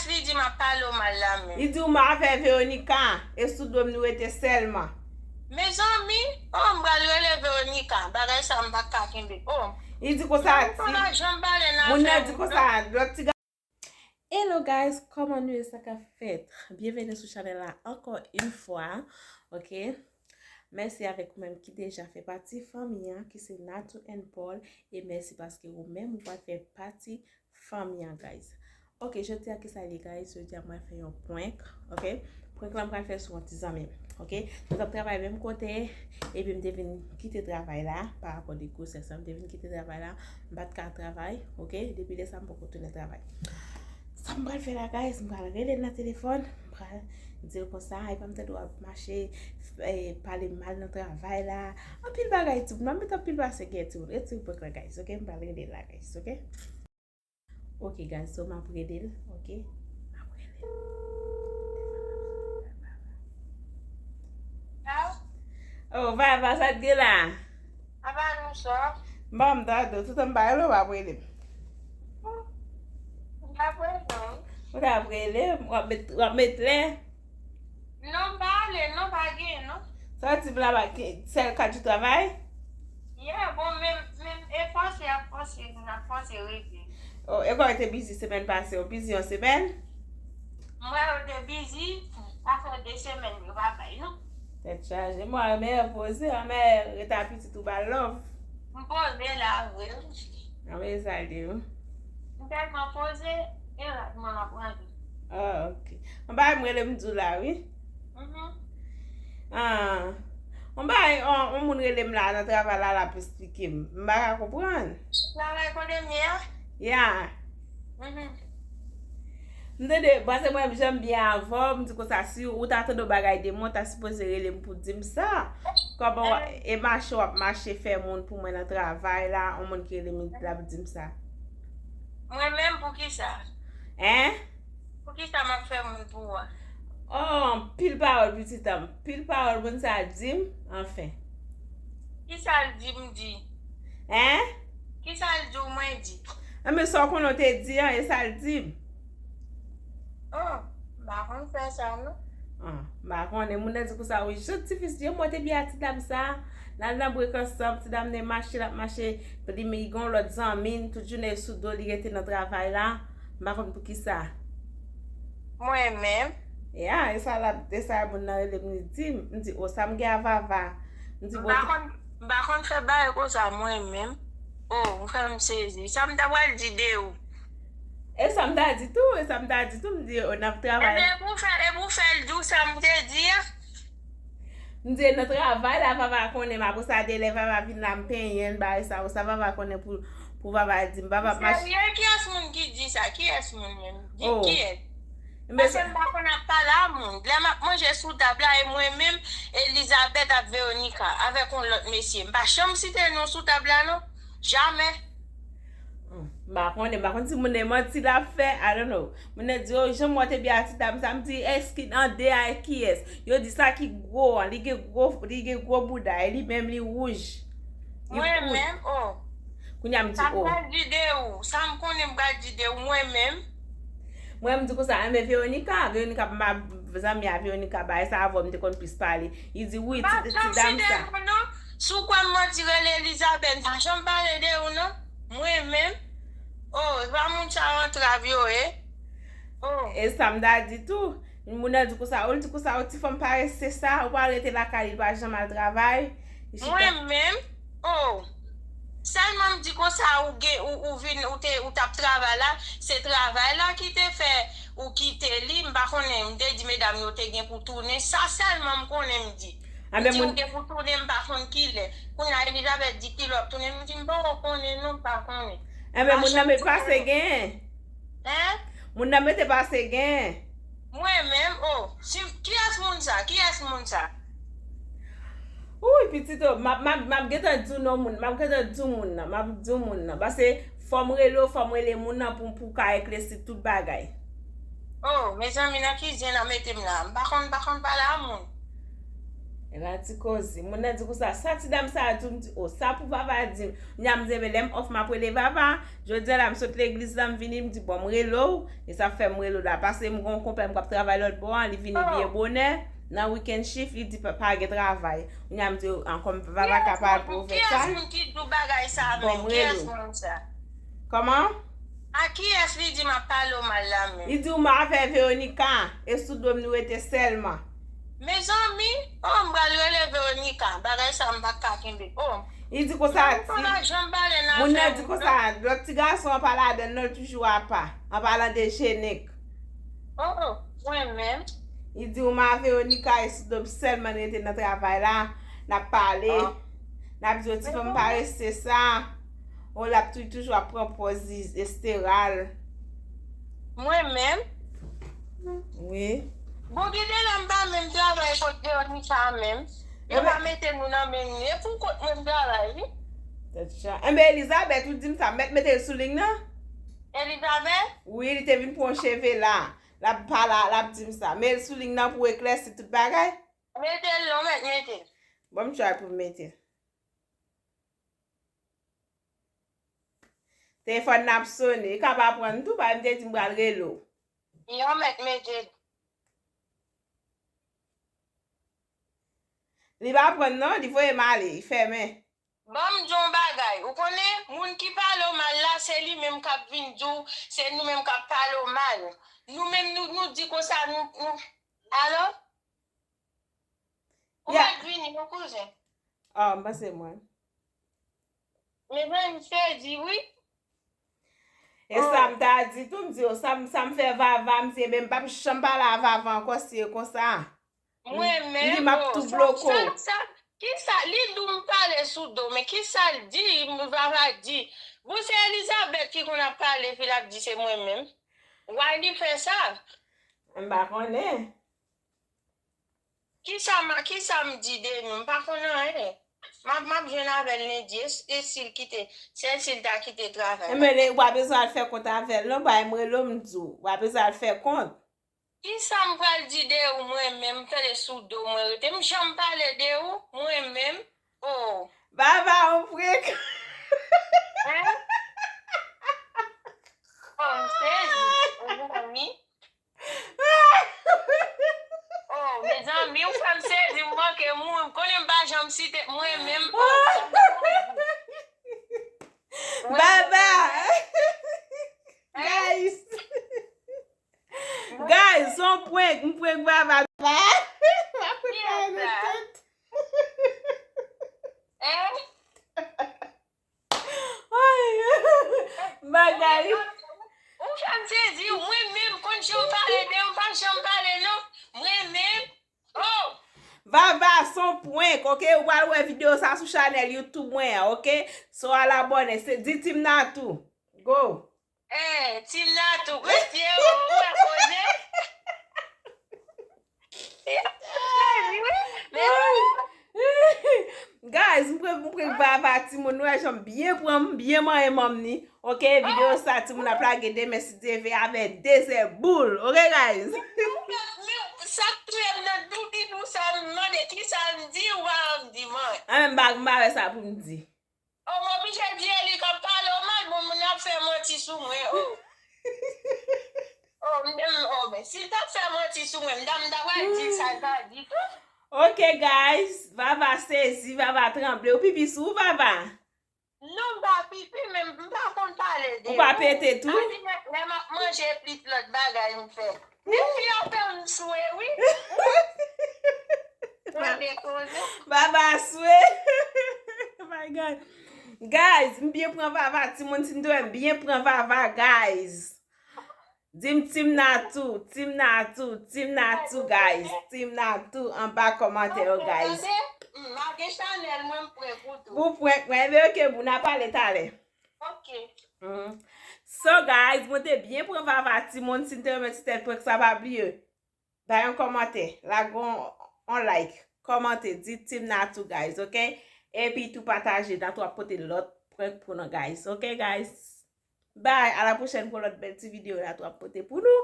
Elias li di ma palo mal la men. Il dit ou m'a fait Véronica et sous dom nous était seulement. Mes amis, m'bra le Véronica, bagay sa m'ba kakembe. Il dit que ça. Mon a dit que ça. L'autre petit gars. Hello guys, comment nous ça qu'a fait? Bienvenue sur la chaîne là encore une fois, ok? Merci avec vous-même qui déjà fait partie famille, qui c'est Natou and Paul, et merci parce que vous-même vous fait partie famille, guys. Ok, je tiens à que ça les guys, je dis à moi faire un point, ok? Point que je vais faire sur un petit ami, ok? Nous avons travaillé même côté, et puis je devine quitter le travail là, par rapport aux cours, c'est ça, je devine quitter le travail là, je vais pas travail, ok? Depuis décembre, pour continuer le travail. Ça me faire la guys, je vais regarder dans le téléphone, je vais dire comme ça, il va me dire marcher, parler mal dans le travail là, un pile bagay tout, non mais un pile bagay c'est tout, et tout pour la guys, ok? Je vais regarder la guys, ok? Ok guys, so je vais regarder, ok? Oh, va ça te là. Aba nou so? Bon, dado, tout en bas là, va regarder. Apre non. On va regarder, on va mettre là. Non bale, non bagay, non? Ça tu là ba celle quand tu travailles? Yeah, bon, même efforce na force rete. Oh, et quand tu étais busy semaine passée, ou busy en semaine? Moi, j'étais busy, ça fait 2 semaines, je va pas, non? C'est chargé. Moi, mère posé, mère rétablit tout bas love. Je pose là, oui. Ah mais ça dit. Je tellement posé, et là, je m'en apprends. Ah, ok. On va me relem là, oui. Ah. On va on relem là dans travail là pour expliquer. On va comprendre. Travail pour les miens? Yeah. M'dede, parce que moi j'aime bien avant, m'di que ça si ou t'attend de bagay de moi t'as supposé relem pour dire ça. Comment et marché faire monde pour moi dans travail là, on monde qui relem là pour dire ça. Moi-même, pour qui ça? Hein? Pour qui ça m'a fait mon pour? Oh, pile parole petit homme. Pile parole bon ça dit enfin. Qui ça le dit me dit? Hein? Qui ça le dit ou moi dit? Mais ça qu'on te dit et ça le dit. Oh, bah on fait ça non? Ah, bah on est mon dit que ça oui, je petit fils moi te bien petit dame ça. Là dans break ensemble, petit dame ne marcher, puis mais gon l'autre zamine toute journée sous dos li était dans travail là. Bah pour qui ça? Moi-même. Yeah, et ça là, de ça bon na le me dit oh ça me gava va. Me dit bon. Bah on fait bail comme ça moi-même. Oh, on fait me saisir. Ça me d'avoir d'idée ou. Et ça me t'a dit tout, et ça me t'a dit tout, me dit on a travaillé. Et vous faites d'où ça me dire? Me dit notre travail là va connaître ma pour ça d'élève va venir la me payer bah ça va connaître pour va dire va marcher. Qui est ce monde qui dit ça? Qui est ce monde même? Qui est? Mais ça me pas qu'on a pas là monde. Là moi j'ai sous table et moi-même Elisabeth et Véronica avec un autre monsieur. Bah chambre cité non sous table là non? Jamais. Bah on si mon menti la fait, I don't know. Mon dit oh je moi te bien petit dame ça me dit est-ce qu'il en DA qui est? Yo dit ça qui gros, li gros bouda, il même li rouge. Moi-même oh. Kounya me dit oh. Ça me dit où? Ça me connaît pas d'idée moi-même. Moi me dit que ça mais Véronica ma zami a Véronica ba ça va me te kon plus parler. Il dit oui ti dame ça. Sous quoi me dire Elisabeth, ça j'en parler de ou non? Moi-même. Oh, va mon ça en travail oh. Et ça me dit tout. Mon a dit que ça, on dit que ça tu femme pas c'est ça, ou pas arrêter la caille pas jamais le travail. Moi-même. Oh. Seulement me dit que ça ou vinn ou t'a travail là, c'est travail là qui te fait ou qui te li, m'pa connait, m'te dit mesdames yo te gen pour tourner, ça seulement me connait me dit. Ah ben mon pour tourner m'pa connait qui l'est. Qu'on a Elisabeth dit qu'il va tourner, me dit m'pa connait non pas connait. Ah ben mon n'a pas se gain. Hein? Mon n'a mette pas se gain. Moi-même oh, qui est ce monde ça? Qui est ce monde ça? Oui, petit ma geta du non moun, ma geta du moun na, ma du moun na. Parce que forme le moun na pour ka éclaircir tout bagay. Oh, mes amis na cuisine na mettem là. Bakon pas la moun. E la ti kozi. Moun nan di ko sa. Sa ti dam sa tou mdi. O sa pou papa di. Nyam zebe lem off ma prele papa. Jodi la msot l'eglise la mvini mdi bon mrelo. E sa fe mrelo la. Pase mgon kompe mkap travay lot bon. Li vini biye bonè. Nan weekend shift li di papa ge travay. Nyam di an kom papa kapal pou fe sa. Ki es moun ki dou bagay sa men? Ki es moun sa? Koman? A ki es li di ma palo mal la men? Li di ou ma afe Veronika. E sou dom nou ete selman. Me zanmi, mbral rele Veronika, bagay sa mbak kakimbe. Il di ko sa ti. Moun nan di ko sa, lòk ti gason pala den nol toujou apa. An pala de chenek. Mwen men. Il di ou ma Veronika e sou dom selman ete nan travay la. Na pale. Na di ti fèm pa reste sa. Ou la toujou a proposi esteral. Mwen men. Oui. Bon, gede lan ba men travay kote Veronika men. Yo pa mette nou nan men nye pou kote men travay li. Mbe Elizabeth ou dim sa mette l souling nan? Elizabeth? Oui, li te vin pou an cheve la. La pala, la dim sa. Mbe l souling nan pou eklesi tout bagay? Mette l lon mette. Bon, m choy pou mette. Telefon nap sone. Ka pa pran tout pa mte di mbral relo. Yo mette. Li ba pran non? Li voye male, i feme. Bam jon bagay, ou konen, moun ki palo mal la, se li menm kap vin djou, se nou menm kap palo mal. Nou menm nou di ko sa, nou. Alo? Ou mat vini, nou kouze? Mba se mwen. Me ven fè di, oui? E sa mta di, tou mdi yo, sa m fè vava, mse ben pap chanpa la vava anko siye kon sa. Mwen men, li map tout bloko. Ki sa, li dou m pale sou do, men ki sa l di, m vava di. Vous se Elizabeth ki kon a pale, fi la di se mwen men. Why li fè sa? Mba konen. Ki sa m di de nou, mba konen, Map jen avel ne di, se sil ta kite travay. Mbe wapè sa l fè kont avel, non ba mre lom djou. Wapè sa l fè kont. Ki sa m pral di de ou mwen men, m fè de sou do mwen rete, m chan pale de ou mwen men. Baba ou prek. M sezi, me zanmi, ou fèm sezi mwen ke mwen, konen ba jam site mwen men. Baba. Guys, son prek, m prek baba. Bagay. Ou fèm sezi, mwen men, kon chan pale de, ou pa chan pale nou, mwen men. Baba, son prek, ok? Ou wale video sa sou channel YouTube mwen, ok? So ala abone, se di Tim Natou. Go. Tim Natou, westye ou akone? Guys, mpre baba Timon nou e jom bien man ni. Ok, video sa Timon a plage de mesi TV ave deze boule. Ok, guys? Sa tuem nan douti nou sa mande ki sa mdi ou a mdi man. Ame mbare sa pou mdi. Mwen piche diye li kap palo man, mwen ap fè manti sou mwen. Men si tap fè manti sou mwen, mda wè di sa ta di. Ok, guys, Vava sezi, Vava tremble. Ou pipi sou, Vava? Non, ba pipi, men mba kon pale de. Ou pa pete tou? Men manje plit lot bagay mfe. Men fi apè mswe, oui? Vava swe. Oh my God. Guys, mbyen pran Vava, Timon Tindo mbyen pran Vava, guys. Dim Tim Natou, guys. Tim Natou, an ba komante yo, guys. Mage chanel mwen prek ou tou. Pou prek, mwen ve ok, bou na pale tale. Ok. So, guys, mwen te bien pran Vava, Timon Tindo mwen ti tel prek sa ba bliye. Bayon komante, lagon, on like, komante, di Tim Natou, guys, ok? E pi tou pataje, dan tou apote lot prek pou nou, guys. Ok, guys? Bye, à la prochaine pour l'autre belle petite vidéo là, toi, pour nous.